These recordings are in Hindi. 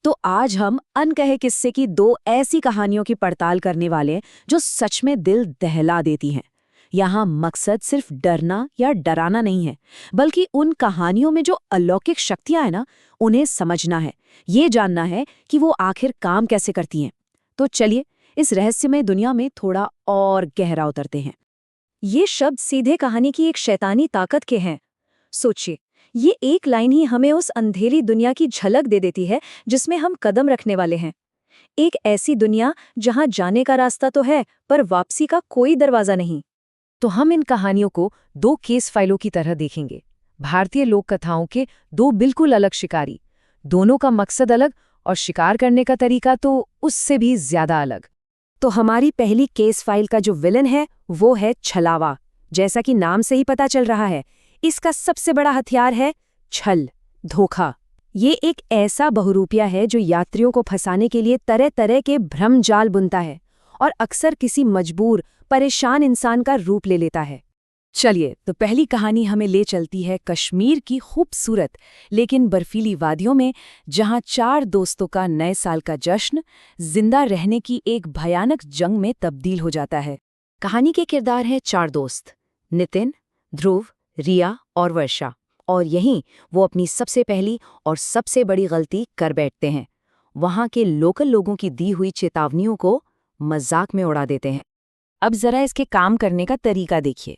तो आज हम अनकहे किस्से की दो ऐसी कहानियों की पड़ताल करने वाले हैं जो सच में दिल दहला देती हैं। यहाँ मकसद सिर्फ डरना या डराना नहीं है, बल्कि उन कहानियों में जो अलौकिक शक्तियां हैं ना, उन्हें समझना है, ये जानना है कि वो आखिर काम कैसे करती हैं। तो चलिए इस रहस्यमय दुनिया में थोड़ा और गहरा उतरते हैं। ये शब्द सीधे कहानी की एक शैतानी ताकत के हैं। सोचिए, ये एक लाइन ही हमें उस अंधेरी दुनिया की झलक दे देती है जिसमें हम कदम रखने वाले हैं। एक ऐसी दुनिया जहां जाने का रास्ता तो है, पर वापसी का कोई दरवाजा नहीं। तो हम इन कहानियों को दो केस फाइलों की तरह देखेंगे। भारतीय लोक कथाओं के दो बिल्कुल अलग शिकारी, दोनों का मकसद अलग और शिकार करने का तरीका तो उससे भी ज्यादा अलग। तो हमारी पहली केस फाइल का जो विलन है वो है छलावा। जैसा कि नाम से ही पता चल रहा है, इसका सबसे बड़ा हथियार है छल, धोखा। ये एक ऐसा बहुरूपिया है जो यात्रियों को फंसाने के लिए तरह तरह के भ्रम जाल बुनता है और अक्सर किसी मजबूर, परेशान इंसान का रूप ले लेता है। चलिए, तो पहली कहानी हमें ले चलती है कश्मीर की खूबसूरत लेकिन बर्फीली वादियों में, जहां चार दोस्तों का नए साल का जश्न जिंदा रहने की एक भयानक जंग में तब्दील हो जाता है। कहानी के किरदार हैं चार दोस्त, नितिन, ध्रुव, रिया और वर्षा। और यहीं वो अपनी सबसे पहली और सबसे बड़ी गलती कर बैठते हैं। वहां के लोकल लोगों की दी हुई चेतावनियों को मजाक में उड़ा देते हैं। अब जरा इसके काम करने का तरीका देखिए।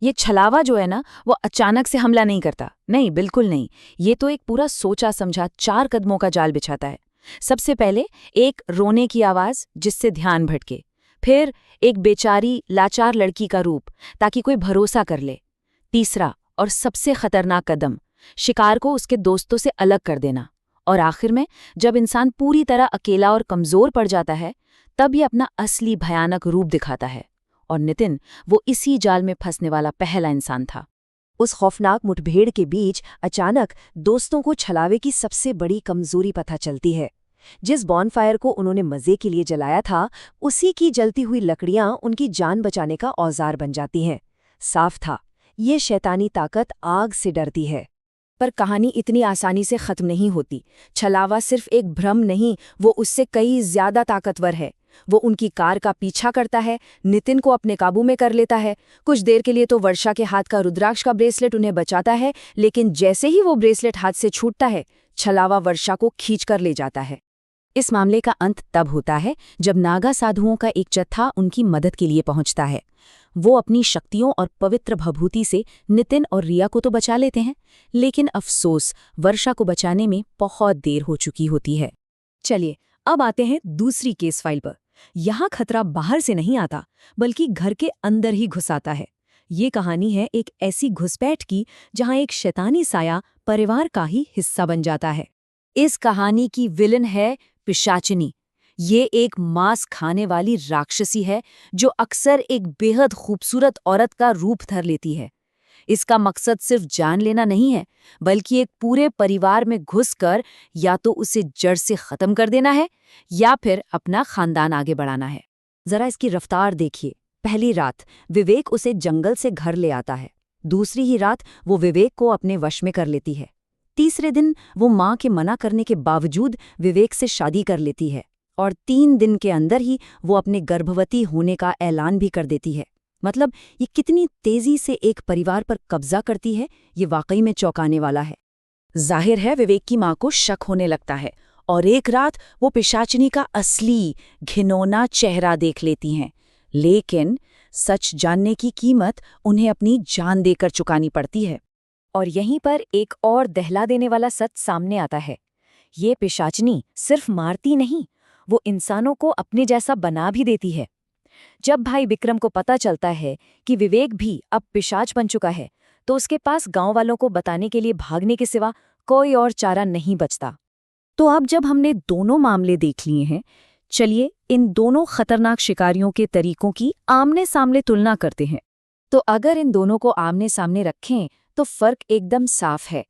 ये छलावा जो है ना, वो अचानक से हमला नहीं करता, नहीं, बिल्कुल नहीं। ये तो एक पूरा सोचा समझा 4 कदमों का जाल बिछाता है। सबसे पहले एक रोने की आवाज जिससे ध्यान भटके, फिर एक बेचारी लाचार लड़की का रूप ताकि कोई भरोसा कर ले। तीसरा और सबसे खतरनाक कदम, शिकार को उसके दोस्तों से अलग कर देना। और आखिर में जब इंसान पूरी तरह अकेला और कमजोर पड़ जाता है, तब ये अपना असली भयानक रूप दिखाता है। और नितिन वो इसी जाल में फंसने वाला पहला इंसान था। उस खौफनाक मुठभेड़ के बीच अचानक दोस्तों को छलावे की सबसे बड़ी कमजोरी पता चलती है। जिस बॉनफायर को उन्होंने मजे के लिए जलाया था, उसी की जलती हुई लकड़ियां उनकी जान बचाने का औजार बन जाती हैं। साफ था, ये शैतानी ताकत आग से डरती है। पर कहानी इतनी आसानी से खत्म नहीं होती। छलावा सिर्फ एक भ्रम नहीं, वो उससे कई ज्यादा ताकतवर है। वो उनकी कार का पीछा करता है, नितिन को अपने काबू में कर लेता है। कुछ देर के लिए तो वर्षा के हाथ का रुद्राक्ष का ब्रेसलेट उन्हें बचाता है, लेकिन जैसे ही वो ब्रेसलेट हाथ से छूटता है, छलावा वर्षा को खींच कर ले जाता है। इस मामले का अंत तब होता है जब नागा साधुओं का एक जत्था उनकी मदद के लिए पहुंचता है। वो अपनी शक्तियों और पवित्र भभूति से नितिन और रिया को तो बचा लेते हैं, लेकिन अफसोस वर्षा को बचाने में बहुत देर हो चुकी होती है। चलिए, अब आते हैं दूसरी केस फाइल पर। यहाँ खतरा बाहर से नहीं आता, बल्कि घर के अंदर ही घुस आता है। ये कहानी है एक ऐसी घुसपैठ की जहाँ एक शैतानी साया परिवार का ही हिस्सा बन जाता है। इस कहानी की विलन है पिशाचिनी। ये एक मांस खाने वाली राक्षसी है जो अक्सर एक बेहद खूबसूरत औरत का रूप धर लेती है। इसका मकसद सिर्फ जान लेना नहीं है, बल्कि एक पूरे परिवार में घुसकर या तो उसे जड़ से खत्म कर देना है या फिर अपना खानदान आगे बढ़ाना है। जरा इसकी रफ्तार देखिए। पहली रात विवेक उसे जंगल से घर ले आता है। दूसरी ही रात वो विवेक को अपने वश में कर लेती है। तीसरे दिन वो माँ के मना करने के बावजूद विवेक से शादी कर लेती है। और 3 दिन के अंदर ही वो अपने गर्भवती होने का ऐलान भी कर देती है। मतलब ये कितनी तेजी से एक परिवार पर कब्जा करती है, ये वाकई में चौंकाने वाला है। जाहिर है विवेक की माँ को शक होने लगता है और एक रात वो पिशाचिनी का असली घिनौना चेहरा देख लेती हैं। लेकिन सच जानने की कीमत उन्हें अपनी जान देकर चुकानी पड़ती है। और यहीं पर एक और दहला देने वाला सच सामने आता है। ये पिशाचिनी सिर्फ मारती नहीं, वो इंसानों को अपने जैसा बना भी देती है। जब भाई विक्रम को पता चलता है कि विवेक भी अब पिशाच बन चुका है, तो उसके पास गांव वालों को बताने के लिए भागने के सिवा कोई और चारा नहीं बचता। तो अब जब हमने दोनों मामले देख लिए हैं, चलिए इन दोनों खतरनाक शिकारियों के तरीकों की आमने सामने तुलना करते हैं। तो अगर इन दोनों को आमने सामने रखें तो फर्क एकदम साफ है।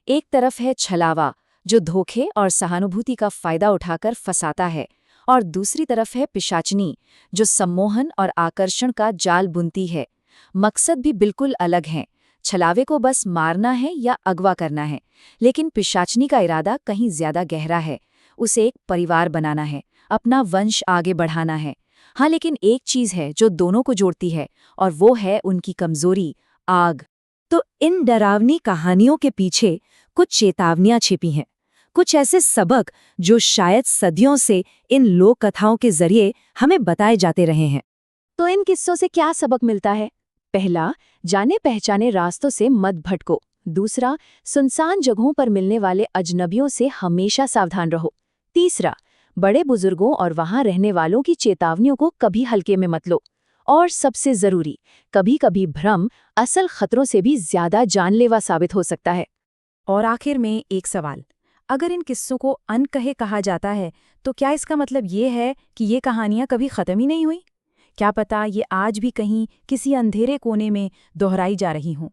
एक तरफ है छलावा जो धोखे और सहानुभूति का फायदा उठाकर फंसाता है, और दूसरी तरफ है पिशाचिनी जो सम्मोहन और आकर्षण का जाल बुनती है। मकसद भी बिल्कुल अलग है। छलावे को बस मारना है या अगवा करना है, लेकिन पिशाचिनी का इरादा कहीं ज्यादा गहरा है। उसे एक परिवार बनाना है, अपना वंश आगे बढ़ाना है। हाँ, लेकिन एक चीज़ है जो दोनों को जोड़ती है, और वो है उनकी कमजोरी, आग। तो इन डरावनी कहानियों के पीछे कुछ चेतावनियां छिपी हैं, कुछ ऐसे सबक जो शायद सदियों से इन लोक कथाओं के जरिए हमें बताए जाते रहे हैं। तो इन किस्सों से क्या सबक मिलता है? पहला, जाने पहचाने रास्तों से मत भटको। दूसरा, सुनसान जगहों पर मिलने वाले अजनबियों से हमेशा सावधान रहो। तीसरा, बड़े बुजुर्गों और वहां रहने वालों की चेतावनियों को कभी हल्के में मत लो। और सबसे जरूरी, कभी-कभी भ्रम असल खतरों से भी ज्यादा जानलेवा साबित हो सकता है। और आखिर में एक सवाल, अगर इन किस्सों को अनकहे कहा जाता है, तो क्या इसका मतलब ये है कि ये कहानियां कभी खत्म ही नहीं हुई? क्या पता ये आज भी कहीं किसी अंधेरे कोने में दोहराई जा रही हों।